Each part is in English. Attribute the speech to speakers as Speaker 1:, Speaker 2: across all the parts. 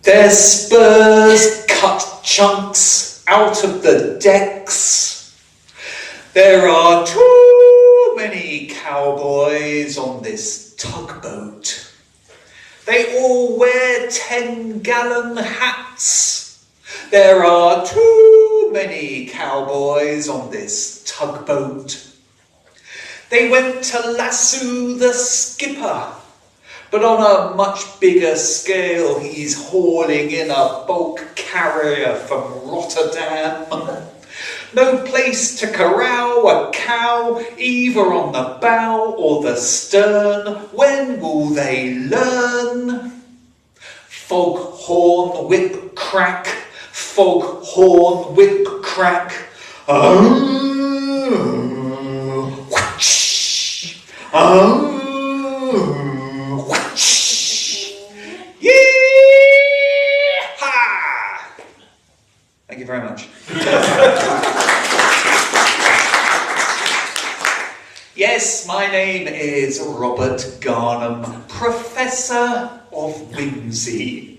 Speaker 1: Their spurs cut chunks out of the decks. There are too many cowboys on this tugboat. They all wear 10-gallon hats. There are too many cowboys on this tugboat. They went to lasso the skipper, but on a much bigger scale, he's hauling in a bulk carrier from Rotterdam. No place to corral a cow, either on the bow or the stern. When will they learn? Foghorn whip crack, foghorn whip crack. Whoosh. Whoosh. Yee-haw! Thank you very much. Yes, my name is Robert Garnham, Professor of Whimsy.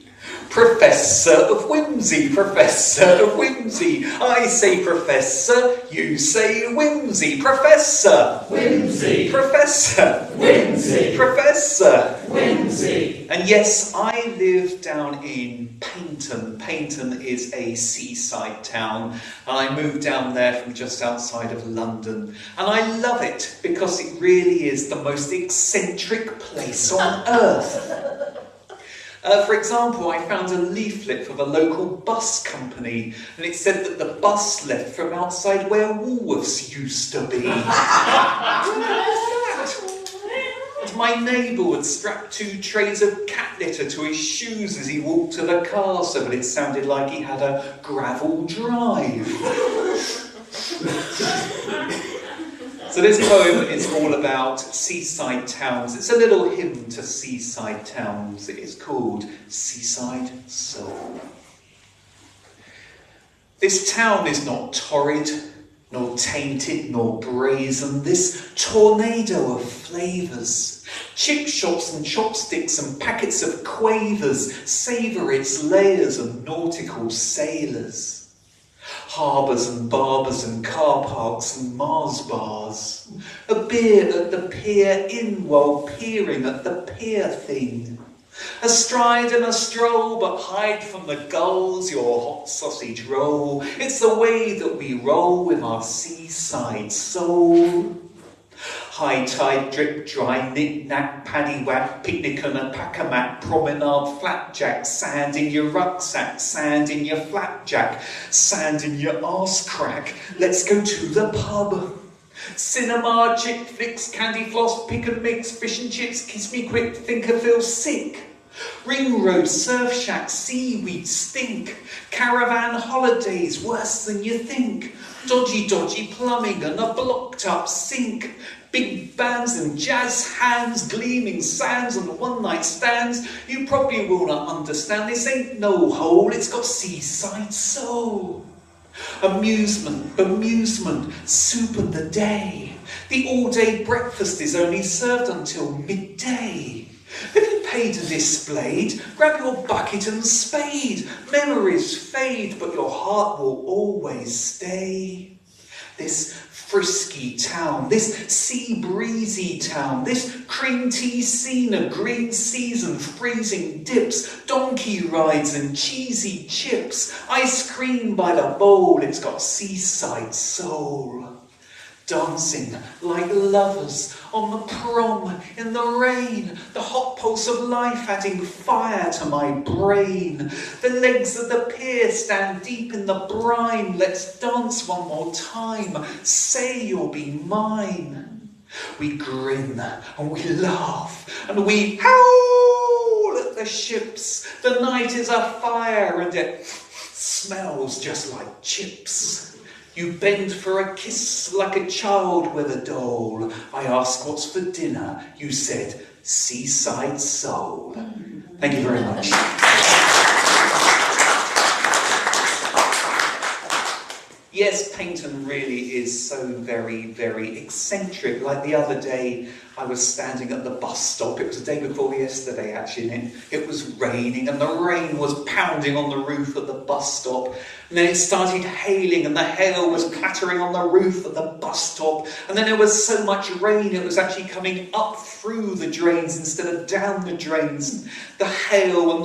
Speaker 1: Professor of Whimsy, Professor of Whimsy. I say Professor, you say Whimsy. Professor.
Speaker 2: Whimsy.
Speaker 1: Professor.
Speaker 2: Whimsy.
Speaker 1: Professor.
Speaker 2: Whimsy.
Speaker 1: And yes, I live down in Paynton. Paynton is a seaside town, and I moved down there from just outside of London. And I love it because it really is the most eccentric place on earth. For example, I found a leaflet for the local bus company, and it said that the bus left from outside where Woolworths used to be. And my neighbour would strap 2 trays of cat litter to his shoes as he walked to the car so that it sounded like he had a gravel drive. So this poem is all about seaside towns. It's a little hymn to seaside towns. It is called Seaside Soul. This town is not torrid, nor tainted, nor brazen. This tornado of flavours. Chip shops and chopsticks and packets of quavers savour its layers of nautical sailors. Harbours and barbers and car parks and Mars bars. A beer at the pier inn while peering at the pier thing. A stride and a stroll, but hide from the gulls your hot sausage roll. It's the way that we roll with our seaside soul. High tide, drip dry, knick-knack, paddywhack, picnic on a pack-a-mat, promenade, flapjack, sand in your rucksack, sand in your flapjack, sand in your arse crack. Let's go to the pub. Cinema, chick flicks, candy floss, pick and mix, fish and chips, kiss me quick, think I feel sick. Ring road, surf shack, seaweed stink. Caravan holidays, worse than you think. Dodgy plumbing and a blocked up sink. Big bands and jazz hands, gleaming sands and one-night stands. You probably will not understand, this ain't no hole, it's got seaside soul. Amusement, bemusement, soup of the day. The all-day breakfast is only served until midday. Have you paid and displayed? Grab your bucket and spade. Memories fade, but your heart will always stay. This frisky town, this sea breezy town, this cream tea scene of green season, freezing dips, donkey rides and cheesy chips, ice cream by the bowl, it's got seaside soul. Dancing like lovers on the prom in the rain, the hot pulse of life adding fire to my brain. The legs of the pier stand deep in the brine. Let's dance one more time. Say you'll be mine. We grin and we laugh and we howl at the ships. The night is afire and it smells just like chips. You bend for a kiss like a child with a doll. I ask what's for dinner. You said seaside soul. Thank you very much. Yes, Paynton really is so very, very eccentric. Like the other day, I was standing at the bus stop. It was the day before yesterday, actually, and it was raining, and the rain was pounding on the roof of the bus stop. And then it started hailing, and the hail was clattering on the roof of the bus stop. And then there was so much rain, it was actually coming up through the drains instead of down the drains. The hail and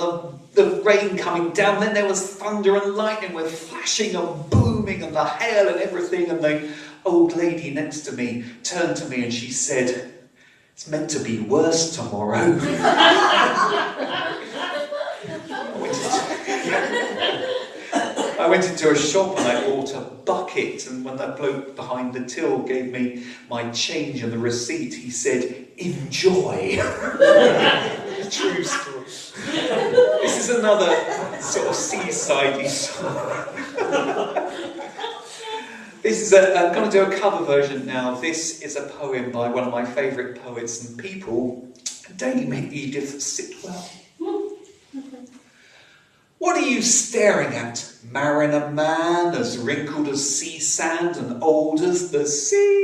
Speaker 1: the rain coming down. Then there was thunder and lightning with flashing and booming and the hail and everything. And the old lady next to me turned to me and she said, "It's meant to be worse tomorrow." I went into a shop and I bought a bucket, and when that bloke behind the till gave me my change and the receipt, he said, "Enjoy." True story. This is another sort of seaside-y song. I'm going to do a cover version now. This is a poem by one of my favourite poets and people, Dame Edith Sitwell. What are you staring at, mariner man, as wrinkled as sea sand and old as the sea?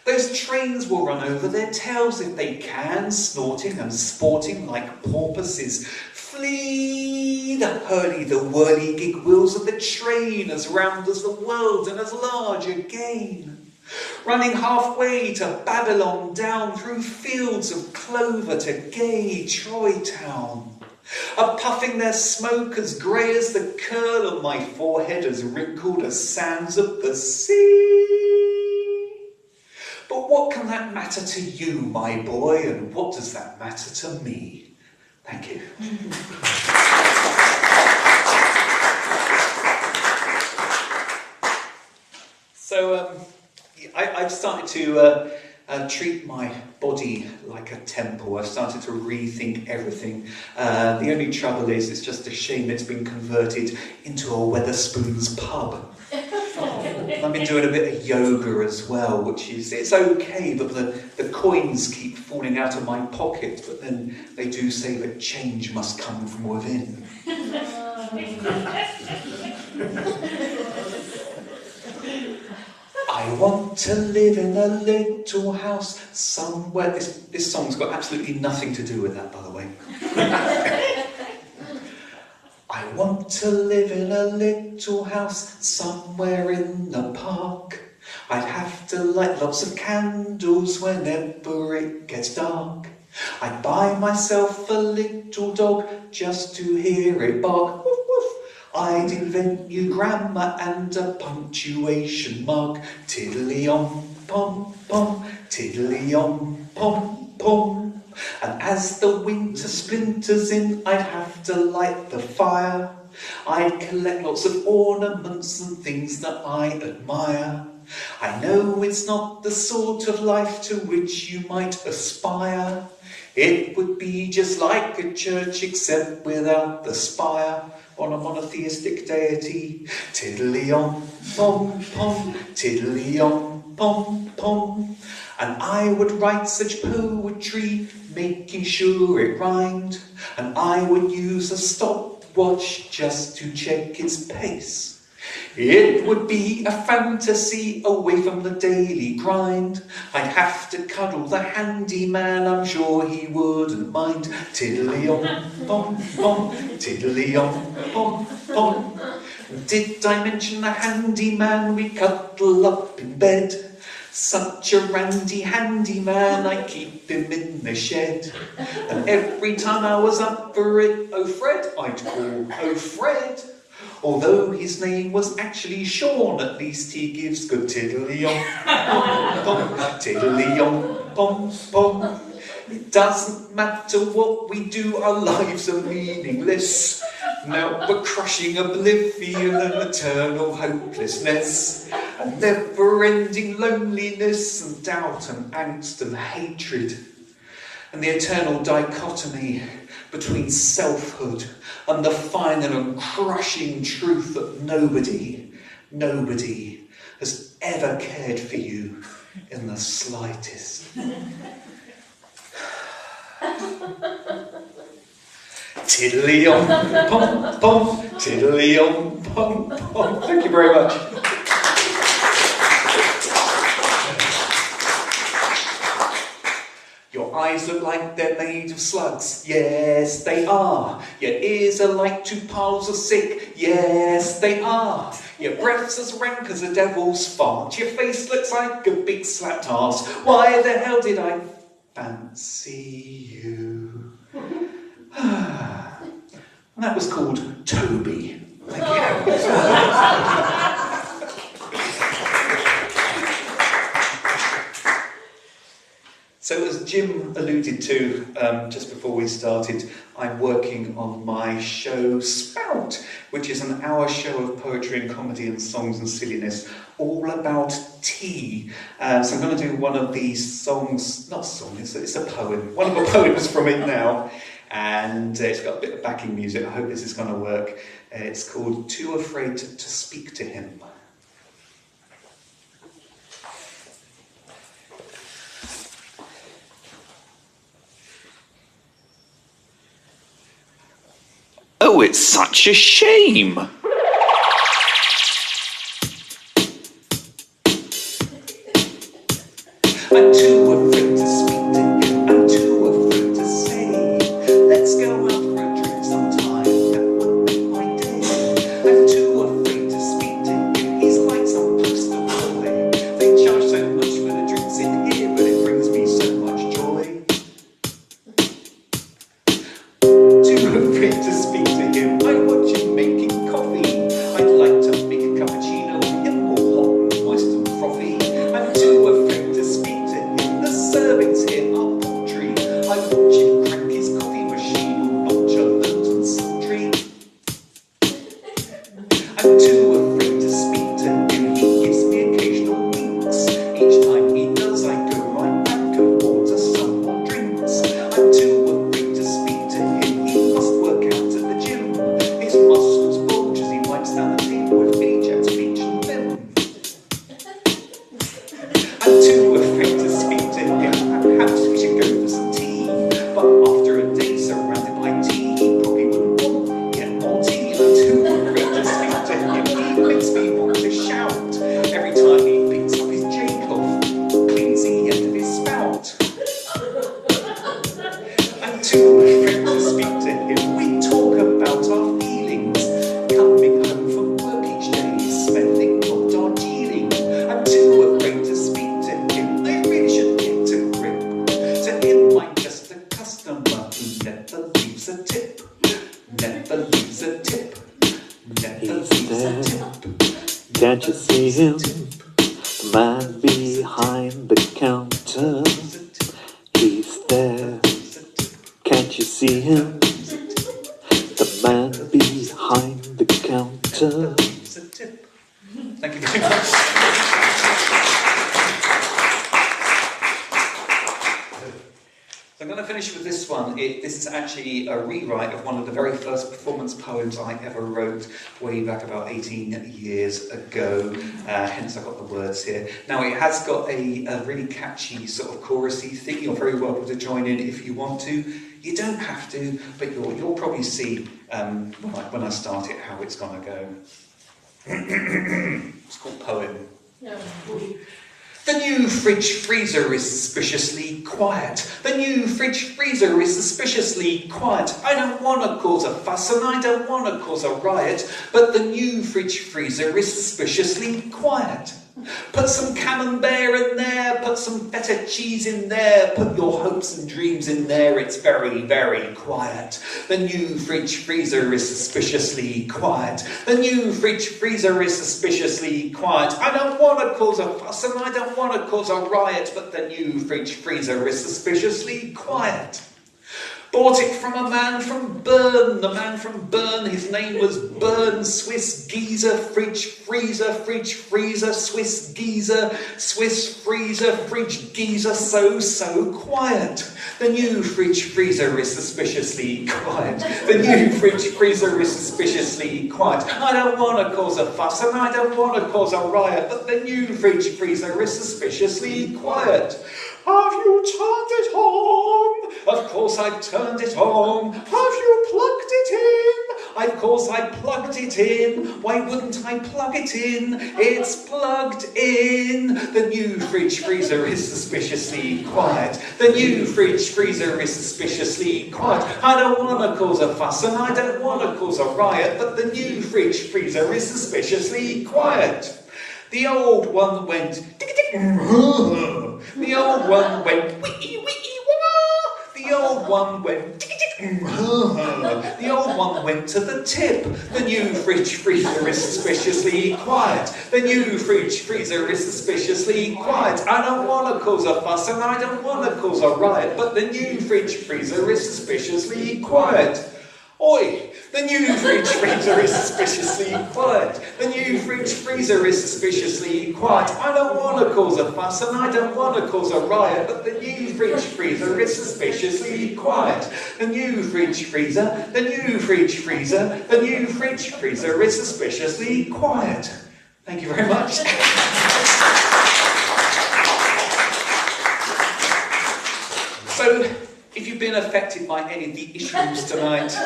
Speaker 1: Those trains will run over their tails if they can, snorting and sporting like porpoises. Flee the hurly-the-whirly gig wheels of the train, as round as the world and as large again. Running halfway to Babylon, down through fields of clover to gay Troy town. A-puffing their smoke as grey as the curl on my forehead, as wrinkled as sands of the sea. But what can that matter to you, my boy, and what does that matter to me? Thank you. So I've started to treat my body like a temple. I've started to rethink everything. The only trouble is, it's just a shame it's been converted into a Wetherspoons pub. I've been doing a bit of yoga as well, which is, it's okay, but the coins keep falling out of my pocket, but then they do say that change must come from within. I want to live in a little house somewhere. This song's got absolutely nothing to do with that, by the way. I want to live in a little house somewhere in the park. I'd have to light lots of candles whenever it gets dark. I'd buy myself a little dog just to hear it bark. Woof, woof. I'd invent new grammar and a punctuation mark. Tiddly-om, pom, pom, tiddly-om, pom, pom. And as the winter splinters in, I'd have to light the fire. I'd collect lots of ornaments and things that I admire. I know it's not the sort of life to which you might aspire. It would be just like a church except without the spire on a monotheistic deity. Tiddly-om, pom, pom, tiddly-om, pom, pom. And I would write such poetry, making sure it rhymed. And I would use a stopwatch just to check its pace. It would be a fantasy away from the daily grind. I'd have to cuddle the handyman, I'm sure he wouldn't mind. Tiddly-om, pom, pom, tiddly-om, pom, pom. Did I mention the handyman? We cuddle up in bed. Such a randy handyman, I keep him in the shed. And every time I was up for it, oh Fred, I'd call, oh Fred. Although his name was actually Sean, at least he gives good tiddly-om, pom, pom, tiddly-om, pom, pom. It doesn't matter what we do, our lives are meaningless. Now we're crushing oblivion and eternal hopelessness, and never-ending loneliness and doubt and angst and hatred, and the eternal dichotomy between selfhood and the final and crushing truth that nobody has ever cared for you in the slightest. Tiddly-om-pom-pom, tiddly-om-pom-pom. Thank you very much. Your eyes look like they're made of slugs. Yes, they are. Your ears are like 2 piles of sick. Yes, they are. Your breath's as rank as a devil's fart. Your face looks like a big slapped arse. Why the hell did I fancy you? And that was called Toby. Thank you. So as Jim alluded to just before we started, I'm working on my show Spout, which is an hour show of poetry and comedy and songs and silliness, all about tea. So I'm going to do one of these songs, not a song, it's a poem, one of the poems from it now. And it's got a bit of backing music. I hope this is going to work. It's called Too Afraid to Speak to Him.
Speaker 3: Oh, it's such a shame.
Speaker 1: I'm too afraid to speak to him. I'm too afraid to say, let's go out for a drink sometime. That would make my day. I'm too afraid to speak to him. He's like some poster boy. They charge so much for the drinks in here, but it brings me so much joy. Too afraid to speak to him. I watch him making coffee. I'd like to make a cappuccino with him, more hot and moist and frothy. I'm too afraid to speak to him. The servings here are paltry. I watch him crank his coffee machine on nonchalant and sultry. I'm too afraid to speak to him. He gives me occasional winks. Each time he does, I go right back and order some more drinks. I'm too afraid to speak to him. He must work out at the gym. His muscles bulge as he wipes down the table with Ajax, Beach and Vim. I'm too afraid to speak to him. Perhaps we should go for some tea. But after a day surrounded by tea, he probably wouldn't want get more tea. I'm too afraid to speak to him. He makes me want to shout every time he picks up his J-cloth, cleans the end of his spout. I'm too afraid to speak to him. We talk about our feelings, coming home from work each day, spending on Darjeeling. I'm too afraid to speak to him. They really should get to grip. To him, I'm just a customer who never leaves a tip. Never leaves a tip. Never leaves a tip.
Speaker 3: Can't you see him? The man behind the counter. He's there. Can't you see him? The man behind the counter.
Speaker 1: Leaves a tip. Thank you very much. So I'm going to finish with this one. This is actually a rewrite of one of the very first performance poems I ever wrote way back about 18 years ago. Hence I got the words here. Now it has got a really catchy sort of chorusy thing. You're very welcome to join in if you want to. You don't have to, but you'll probably see when I start it how it's going to go. It's called Poem. The new fridge freezer is suspiciously quiet. The new fridge freezer is suspiciously quiet. I don't want to cause a fuss and I don't want to cause a riot, but the new fridge freezer is suspiciously quiet. Put some camembert in there, put some feta cheese in there, put your hopes and dreams in there, it's very, very quiet. The new fridge freezer is suspiciously quiet. The new fridge freezer is suspiciously quiet. I don't want to cause a fuss and I don't want to cause a riot, but the new fridge freezer is suspiciously quiet. Bought it from a man from Bern. The man from Bern, his name was Bern. Swiss geezer, fridge freezer, Swiss geezer, Swiss freezer, fridge geezer, so quiet. The new fridge freezer is suspiciously quiet. The new fridge freezer is suspiciously quiet. I don't want to cause a fuss and I don't want to cause a riot, but the new fridge freezer is suspiciously quiet. Have you turned it on? Of course I've turned it on. Have you plugged it in? Of course I plugged it in. Why wouldn't I plug it in? It's plugged in. The new fridge freezer is suspiciously quiet. The new fridge freezer is suspiciously quiet. I don't want to cause a fuss and I don't want to cause a riot, but the new fridge freezer is suspiciously quiet. The old one went the old one went wee-wee-wah. The old one went the old one went to the tip. The new fridge freezer is suspiciously quiet. The new fridge freezer is suspiciously quiet. I don't want to cause a fuss and I don't want to cause a riot, but the new fridge freezer is suspiciously quiet. Oi! The new fridge freezer is suspiciously quiet. The new fridge freezer is suspiciously quiet. I don't want to cause a fuss and I don't want to cause a riot, but the new fridge freezer is suspiciously quiet. The new fridge freezer, the new fridge freezer, the new fridge freezer is suspiciously quiet. Thank you very much. So, if you've been affected by any of the issues tonight,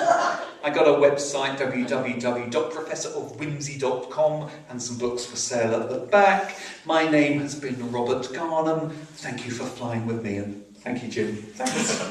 Speaker 1: I got a website, www.professorofwhimsy.com, and some books for sale at the back. My name has been Robert Garnham. Thank you for flying with me, and thank you, Jim. Thanks.